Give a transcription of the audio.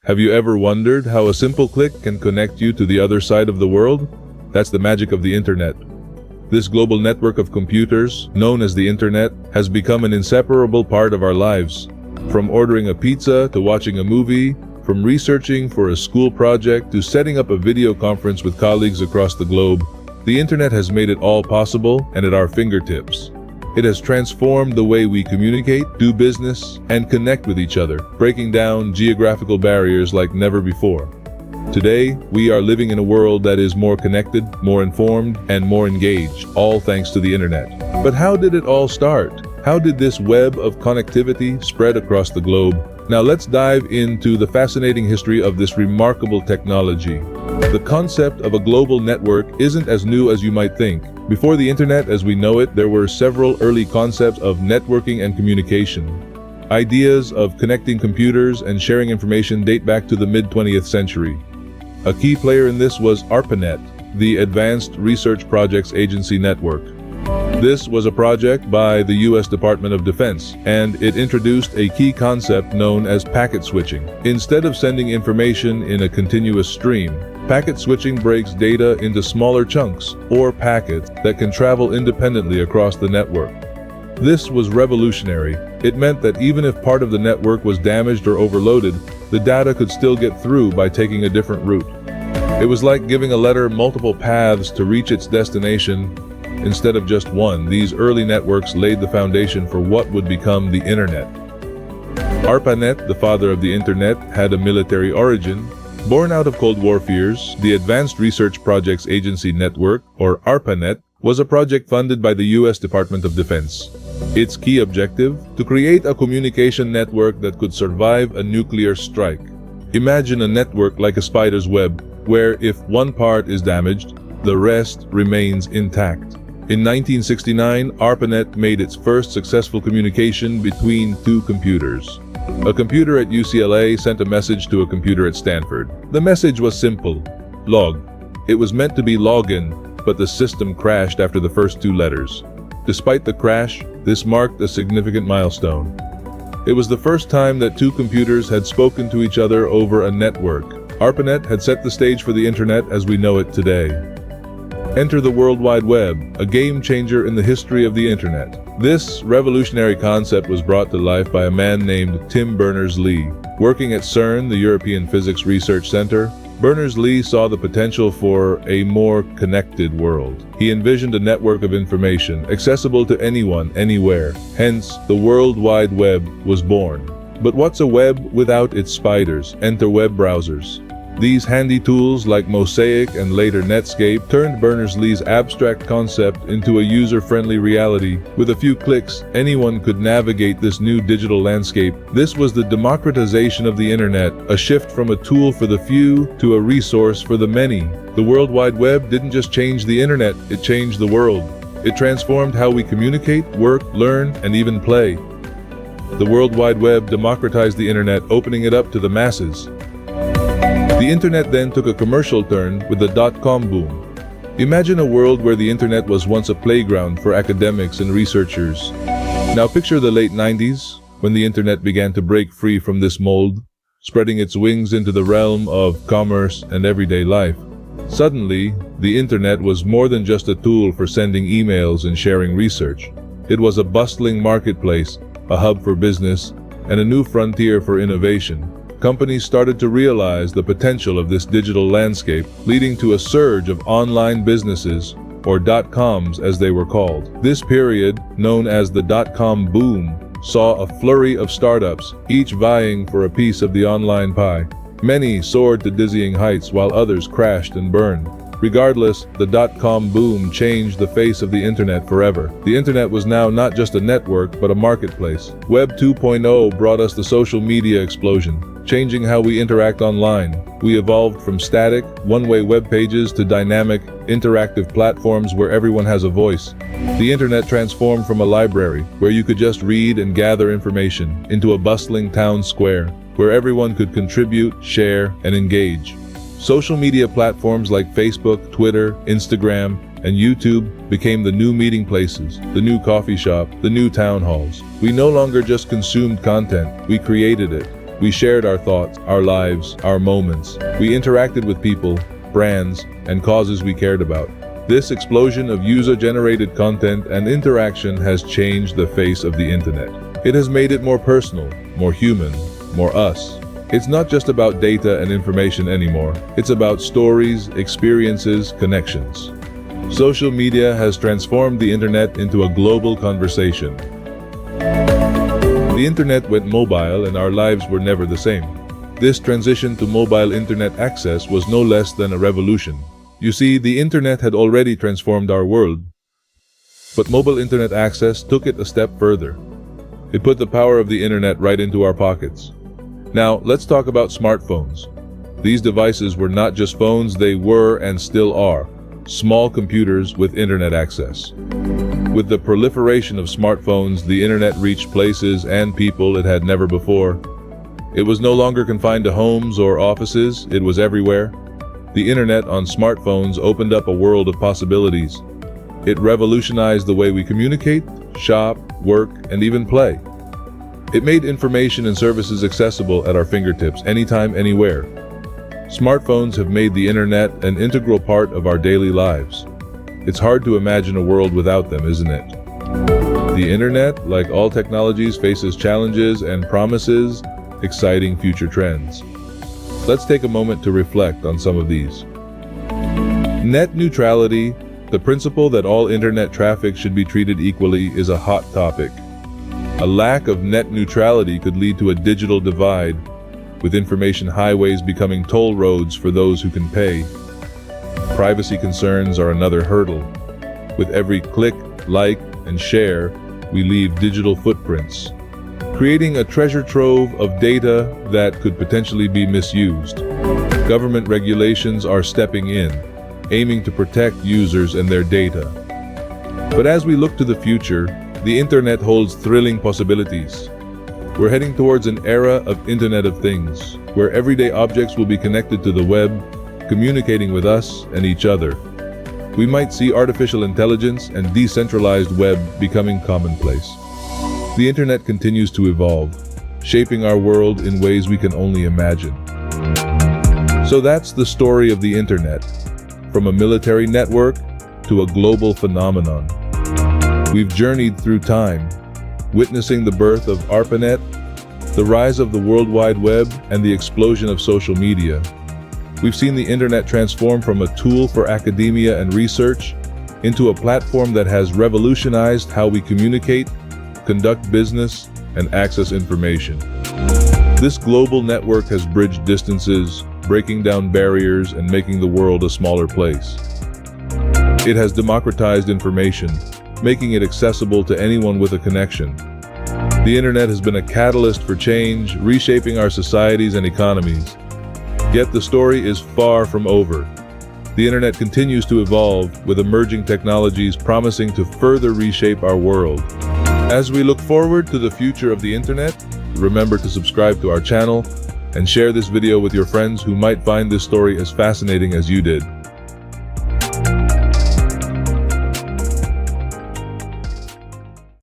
Have you ever wondered how a simple click can connect you to the other side of the world? That's the magic of the internet. This global network of computers, known as the internet, has become an inseparable part of our lives. From ordering a pizza to watching a movie, from researching for a school project to setting up a video conference with colleagues across the globe, the internet has made it all possible and at our fingertips. It has transformed the way we communicate, do business, and connect with each other, breaking down geographical barriers like never before. Today, we are living in a world that is more connected, more informed, and more engaged, all thanks to the internet. But how did it all start? How did this web of connectivity spread across the globe? Now let's dive into the fascinating history of this remarkable technology. The concept of a global network isn't as new as you might think. Before the internet as we know it, there were several early concepts of networking and communication. Ideas of connecting computers and sharing information date back to the mid-20th century. A key player in this was ARPANET, the Advanced Research Projects Agency Network. This was a project by the U.S. Department of Defense, and it introduced a key concept known as packet switching. Instead of sending information in a continuous stream, packet switching breaks data into smaller chunks, or packets, that can travel independently across the network. This was revolutionary. It meant that even if part of the network was damaged or overloaded, the data could still get through by taking a different route. It was like giving a letter multiple paths to reach its destination instead of just one. These early networks laid the foundation for what would become the internet. ARPANET, the father of the internet, had a military origin. Born out of Cold War fears, the Advanced Research Projects Agency Network, or ARPANET, was a project funded by the U.S. Department of Defense. Its key objective? To create a communication network that could survive a nuclear strike. Imagine a network like a spider's web, where if one part is damaged, the rest remains intact. In 1969, ARPANET made its first successful communication between two computers. A computer at UCLA sent a message to a computer at Stanford. The message was simple: log. It was meant to be login, but the system crashed after the first two letters. Despite the crash, this marked a significant milestone. It was the first time that two computers had spoken to each other over a network. ARPANET had set the stage for the internet as we know it today. Enter the World Wide Web, a game changer in the history of the internet. This revolutionary concept was brought to life by a man named Tim Berners-Lee. Working at CERN, the European Physics Research Center, Berners-Lee saw the potential for a more connected world. He envisioned a network of information accessible to anyone, anywhere. Hence, the World Wide Web was born. But what's a web without its spiders? Enter web browsers. These handy tools like Mosaic and later Netscape turned Berners-Lee's abstract concept into a user-friendly reality. With a few clicks, anyone could navigate this new digital landscape. This was the democratization of the internet, a shift from a tool for the few to a resource for the many. The World Wide Web didn't just change the internet, it changed the world. It transformed how we communicate, work, learn, and even play. The World Wide Web democratized the internet, opening it up to the masses. The internet then took a commercial turn with the dot-com boom. Imagine a world where the internet was once a playground for academics and researchers. Now picture the late 90s, when the internet began to break free from this mold, spreading its wings into the realm of commerce and everyday life. Suddenly, the internet was more than just a tool for sending emails and sharing research. It was a bustling marketplace, a hub for business, and a new frontier for innovation. Companies started to realize the potential of this digital landscape, leading to a surge of online businesses, or dot-coms as they were called. This period, known as the dot-com boom, saw a flurry of startups, each vying for a piece of the online pie. Many soared to dizzying heights while others crashed and burned. Regardless, the dot-com boom changed the face of the internet forever. The internet was now not just a network, but a marketplace. Web 2.0 brought us the social media explosion, changing how we interact online. We evolved from static, one-way web pages to dynamic, interactive platforms where everyone has a voice. The internet transformed from a library, where you could just read and gather information, into a bustling town square, where everyone could contribute, share, and engage. Social media platforms like Facebook, Twitter, Instagram, and YouTube became the new meeting places, the new coffee shop, the new town halls. We no longer just consumed content, we created it. We shared our thoughts, our lives, our moments. We interacted with people, brands, and causes we cared about. This explosion of user-generated content and interaction has changed the face of the internet. It has made it more personal, more human, more us. It's not just about data and information anymore. It's about stories, experiences, connections. Social media has transformed the internet into a global conversation. The internet went mobile and our lives were never the same. This transition to mobile internet access was no less than a revolution. You see, the internet had already transformed our world, but mobile internet access took it a step further. It put the power of the internet right into our pockets. Now, let's talk about smartphones. These devices were not just phones, they were and still are small computers with internet access. With the proliferation of smartphones, the internet reached places and people it had never before. It was no longer confined to homes or offices, it was everywhere. The internet on smartphones opened up a world of possibilities. It revolutionized the way we communicate, shop, work, and even play. It made information and services accessible at our fingertips, anytime, anywhere. Smartphones have made the internet an integral part of our daily lives. It's hard to imagine a world without them, isn't it? The internet, like all technologies, faces challenges and promises exciting future trends. Let's take a moment to reflect on some of these. Net neutrality, the principle that all internet traffic should be treated equally, is a hot topic. A lack of net neutrality could lead to a digital divide, with information highways becoming toll roads for those who can pay. Privacy concerns are another hurdle. With every click, like, and share, we leave digital footprints, creating a treasure trove of data that could potentially be misused. Government regulations are stepping in, aiming to protect users and their data. But as we look to the future, the internet holds thrilling possibilities. We're heading towards an era of Internet of Things, where everyday objects will be connected to the web, communicating with us and each other. We might see artificial intelligence and decentralized web becoming commonplace. The internet continues to evolve, shaping our world in ways we can only imagine. So that's the story of the internet, from a military network to a global phenomenon. We've journeyed through time, witnessing the birth of ARPANET, the rise of the World Wide Web, and the explosion of social media. We've seen the internet transform from a tool for academia and research into a platform that has revolutionized how we communicate, conduct business, and access information. This global network has bridged distances, breaking down barriers and making the world a smaller place. It has democratized information, making it accessible to anyone with a connection. The internet has been a catalyst for change, reshaping our societies and economies. Yet the story is far from over. The internet continues to evolve, with emerging technologies promising to further reshape our world. As we look forward to the future of the internet, remember to subscribe to our channel and share this video with your friends who might find this story as fascinating as you did.